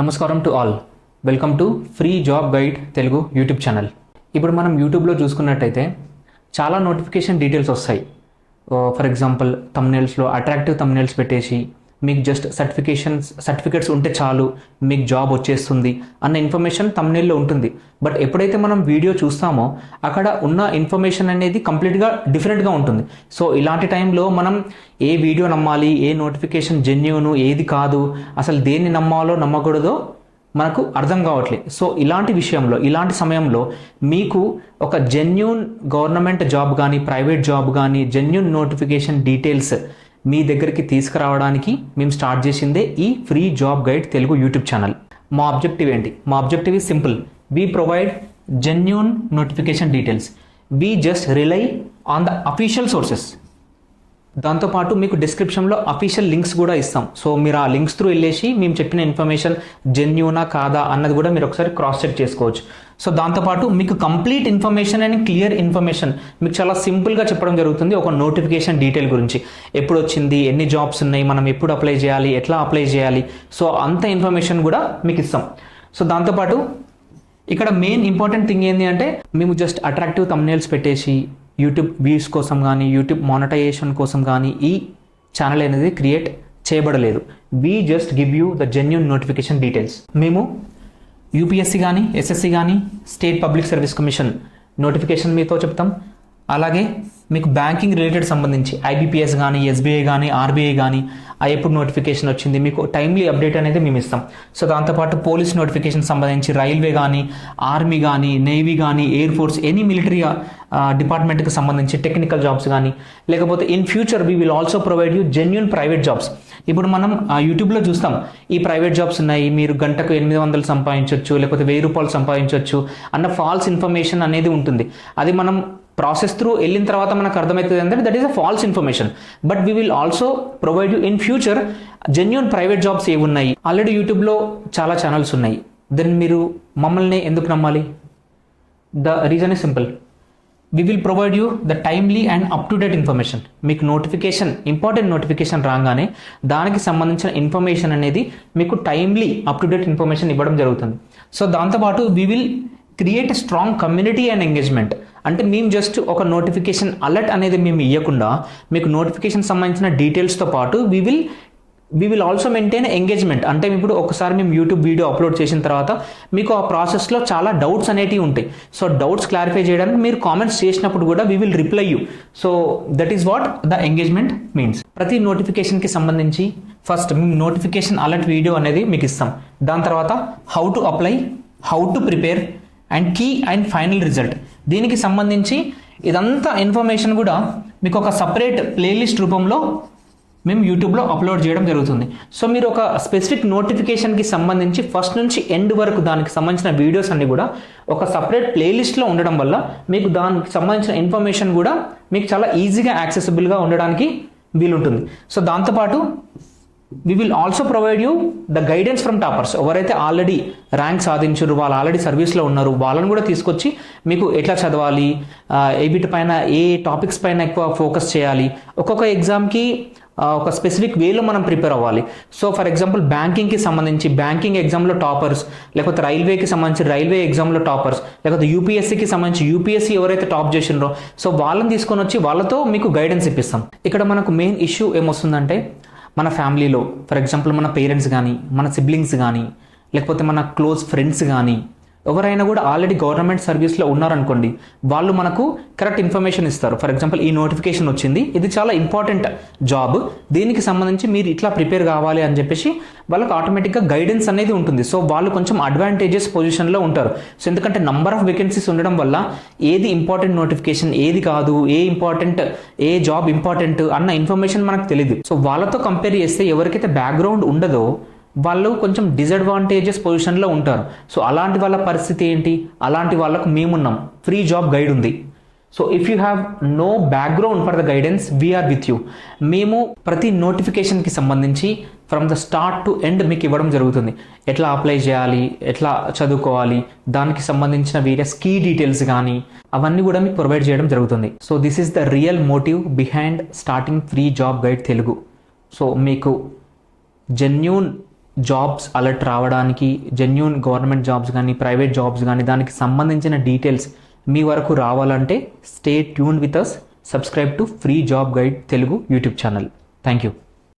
నమస్కారం to all. Welcome to free job guide Telugu YouTube channel. ఇప్పుడు మనం యూట్యూబ్లో చూసుకున్నట్టయితే చాలా నోటిఫికేషన్ డీటెయిల్స్ వస్తాయి. ఫర్ ఎగ్జాంపుల్ థంబ్నెయిల్స్లో అట్రాక్టివ్ థంబ్నెయిల్స్ పెట్టేసి మీకు జస్ట్ సర్టిఫికేట్స్ ఉంటే చాలు మీకు జాబ్ వచ్చేస్తుంది అన్న ఇన్ఫర్మేషన్ థంబ్నెయిల్లో ఉంటుంది. బట్ ఎప్పుడైతే మనం వీడియో చూస్తామో అక్కడ ఉన్న ఇన్ఫర్మేషన్ అనేది కంప్లీట్గా డిఫరెంట్గా ఉంటుంది. సో ఇలాంటి టైంలో మనం ఏ వీడియో నమ్మాలి, ఏ నోటిఫికేషన్ జెన్యూను, ఏది కాదు, అసలు దేన్ని నమ్మాలో నమ్మకూడదో మనకు అర్థం కావట్లేదు. సో ఇలాంటి సమయంలో మీకు ఒక జెన్యూన్ గవర్నమెంట్ జాబ్ కానీ ప్రైవేట్ జాబ్ కానీ జెన్యూన్ నోటిఫికేషన్ డీటెయిల్స్ మీ దగ్గరికి తీసుకురావడానికి మేము స్టార్ట్ చేసిందే ఈ free job guide Telugu YouTube channel. మా ఆబ్జెక్టివ్ ఏంటి? మా objective is simple. We provide genuine notification details. We just rely on the official sources. దాంతోపాటు మీకు డిస్క్రిప్షన్లో అఫీషియల్ లింక్స్ కూడా ఇస్తాం. సో మీరు ఆ లింక్స్ త్రూ వెళ్ళేసి మేము చెప్పిన ఇన్ఫర్మేషన్ జెన్యూనా కాదా అన్నది కూడా మీరు ఒకసారి క్రాస్ చెక్ చేసుకోవచ్చు. సో దాంతోపాటు మీకు complete information and clear information మీకు చాలా సింపుల్గా చెప్పడం జరుగుతుంది. ఒక నోటిఫికేషన్ డీటెయిల్ గురించి, ఎప్పుడు వచ్చింది, ఎన్ని జాబ్స్ ఉన్నాయి, మనం ఎప్పుడు అప్లై చేయాలి, ఎట్లా అప్లై చేయాలి, సో అంత ఇన్ఫర్మేషన్ కూడా మీకు ఇస్తాం. సో దాంతోపాటు ఇక్కడ మెయిన్ ఇంపార్టెంట్ థింగ్ ఏంటి అంటే మేము జస్ట్ అట్రాక్టివ్ థంబ్నెయిల్స్ పెట్టేసి యూట్యూబ్ వ్యూస్ కోసం కానీ యూట్యూబ్ మానిటైజేషన్ కోసం కానీ ఈ ఛానల్ అనేది క్రియేట్ చేయబడలేదు. We just give you the genuine notification details. మేము యూపీఎస్సీ కానీ ఎస్ఎస్సి కానీ state public service commission notification మీతో చెప్తాం. అలాగే మీకు బ్యాంకింగ్ రిలేటెడ్ సంబంధించి ఐబీపీఎస్ కానీ ఎస్బీఐ కానీ ఆర్బీఐ కానీ ఎప్పుడు నోటిఫికేషన్ వచ్చింది మీకు టైమ్లీ అప్డేట్ అనేది మేము ఇస్తాం. సో దాంతోపాటు పోలీస్ నోటిఫికేషన్ సంబంధించి రైల్వే కానీ ఆర్మీ కానీ నేవీ కానీ ఎయిర్ ఫోర్స్ ఎనీ మిలిటరీ డిపార్ట్మెంట్కి సంబంధించి టెక్నికల్ జాబ్స్ కానీ, లేకపోతే in future we will also provide you genuine private jobs. ఇప్పుడు మనం యూట్యూబ్లో చూస్తాం ఈ ప్రైవేట్ జాబ్స్ ఉన్నాయి, మీరు గంటకు 800 సంపాదించవచ్చు, లేకపోతే 1000 రూపాయలు సంపాదించవచ్చు అన్న ఫాల్స్ ఇన్ఫర్మేషన్ అనేది ఉంటుంది. అది మనం ప్రాసెస్ త్రూ వెళ్ళిన తర్వాత మనకు అర్థమవుతుంది అంటే that is a false information. But we will also provide you in future genuine private jobs ఏవి ఉన్నాయి. ఆల్రెడీ యూట్యూబ్లో చాలా ఛానల్స్ ఉన్నాయి. దెన్ మీరు మమ్మల్ని ఎందుకు నమ్మాలి? The reason is simple. We will provide you the timely and up to date information. మీకు ఇంపార్టెంట్ నోటిఫికేషన్ రాగానే దానికి సంబంధించిన ఇన్ఫర్మేషన్ అనేది మీకు timely up to date information ఇవ్వడం జరుగుతుంది. సో దాంతోపాటు we will create a strong community and engagement. అంటే మేము జస్ట్ ఒక నోటిఫికేషన్ అలర్ట్ అనేది మేము ఇవ్వకుండా మీకు నోటిఫికేషన్ సంబంధించిన డీటెయిల్స్తో పాటు we will also maintain engagement. అంటే ఇప్పుడు ఒకసారి మేము యూట్యూబ్ వీడియో అప్లోడ్ చేసిన తర్వాత మీకు ఆ ప్రాసెస్లో చాలా డౌట్స్ అనేటివి ఉంటాయి. సో డౌట్స్ క్లారిఫై చేయడానికి మీరు కామెంట్స్ చేసినప్పుడు కూడా we will reply you. So that is what the engagement means. ప్రతి నోటిఫికేషన్కి సంబంధించి ఫస్ట్ మేము నోటిఫికేషన్ అలర్ట్ వీడియో అనేది మీకు ఇస్తాం. దాని తర్వాత how to apply, how to prepare and key and final result. దీనికి సంబంధించి ఇదంతా ఇన్ఫర్మేషన్ కూడా మీకు ఒక సపరేట్ ప్లేలిస్ట్ రూపంలో మేము యూట్యూబ్లో అప్లోడ్ చేయడం జరుగుతుంది. సో మీరు ఒక స్పెసిఫిక్ నోటిఫికేషన్కి సంబంధించి ఫస్ట్ నుంచి ఎండ్ వరకు దానికి సంబంధించిన వీడియోస్ అన్ని కూడా ఒక సపరేట్ ప్లేలిస్ట్లో ఉండడం వల్ల మీకు దానికి సంబంధించిన ఇన్ఫర్మేషన్ కూడా మీకు చాలా ఈజీగా యాక్సెసిబుల్గా ఉండడానికి వీలుంటుంది. సో దాంతోపాటు we will also provide you the guidance from toppers. ఎవరైతే ఆల్రెడీ ర్యాంక్ సాధించారు, వాళ్ళు ఆల్రెడీ సర్వీస్లో ఉన్నారు, వాళ్ళని కూడా తీసుకొచ్చి మీకు ఎట్లా చదవాలి, వీటిపైన ఏ టాపిక్స్ పైన ఎక్కువ ఫోకస్ చేయాలి, ఒక్కొక్క ఎగ్జామ్కి ఒక స్పెసిఫిక్ వేలో మనం ప్రిపేర్ అవ్వాలి. సో ఫర్ ఎగ్జాంపుల్ బ్యాంకింగ్కి సంబంధించి బ్యాంకింగ్ ఎగ్జామ్లో టాపర్స్, లేకపోతే రైల్వేకి సంబంధించి రైల్వే ఎగ్జామ్లో టాపర్స్, లేకపోతే యూపీఎస్సీకి సంబంధించి యూపీఎస్సీ ఎవరైతే టాప్ చేసినారో సో వాళ్ళని తీసుకొని వచ్చి వాళ్ళతో మీకు గైడెన్స్ ఇప్పిస్తాం. ఇక్కడ మనకు మెయిన్ ఇష్యూ ఏమొస్తుందంటే మన ఫ్యామిలీలో ఫర్ ఎగ్జాంపుల్ మన పేరెంట్స్ కానీ, మన సిబ్లింగ్స్ కానీ, లేకపోతే మన క్లోజ్ ఫ్రెండ్స్ కానీ ఎవరైనా కూడా ఆల్రెడీ గవర్నమెంట్ సర్వీస్లో ఉన్నారనుకోండి, వాళ్ళు మనకు కరెక్ట్ ఇన్ఫర్మేషన్ ఇస్తారు. ఫర్ ఎగ్జాంపుల్ ఈ నోటిఫికేషన్ వచ్చింది, ఇది చాలా ఇంపార్టెంట్ జాబ్, దీనికి సంబంధించి మీరు ఇట్లా ప్రిపేర్ కావాలి అని చెప్పేసి వాళ్ళకి ఆటోమేటిక్గా గైడెన్స్ అనేది ఉంటుంది. సో వాళ్ళు కొంచెం అడ్వాంటేజెస్ పొజిషన్లో ఉంటారు. సో ఎందుకంటే నంబర్ ఆఫ్ వేకెన్సీస్ ఉండడం వల్ల ఏది ఇంపార్టెంట్ నోటిఫికేషన్, ఏది కాదు, ఏ జాబ్ ఇంపార్టెంట్ అన్న ఇన్ఫర్మేషన్ మనకు తెలియదు. సో వాళ్ళతో కంపేర్ చేస్తే ఎవరికైతే బ్యాక్గ్రౌండ్ ఉండదో వాళ్ళు కొంచెం డిసడ్వాంటేజెస్ పొజిషన్లో ఉంటారు. సో అలాంటి వాళ్ళ పరిస్థితి ఏంటి? అలాంటి వాళ్ళకు మేమున్నాం, ఫ్రీ జాబ్ గైడ్ ఉంది. So if you have no background for the guidance we are with you. మేము ప్రతి నోటిఫికేషన్కి సంబంధించి from the start to end మీకు ఇవ్వడం జరుగుతుంది. ఎట్లా అప్లై చేయాలి, ఎట్లా చదువుకోవాలి, దానికి సంబంధించిన వేరియస్ కీ డీటెయిల్స్ కానీ అవన్నీ కూడా మీకు ప్రొవైడ్ చేయడం జరుగుతుంది. So this is the real motive behind starting free job guide Telugu. సో మీకు జెన్యూన్ జాబ్స్ అలర్ట్ రావడానికి, జెన్యూన్ గవర్నమెంట్ జాబ్స్ కానీ ప్రైవేట్ జాబ్స్ కానీ దానికి సంబంధించిన డీటెయిల్స్ మీ వరకు రావాలంటే stay tune with us. Subscribe to free job guide Telugu YouTube channel. Thank you.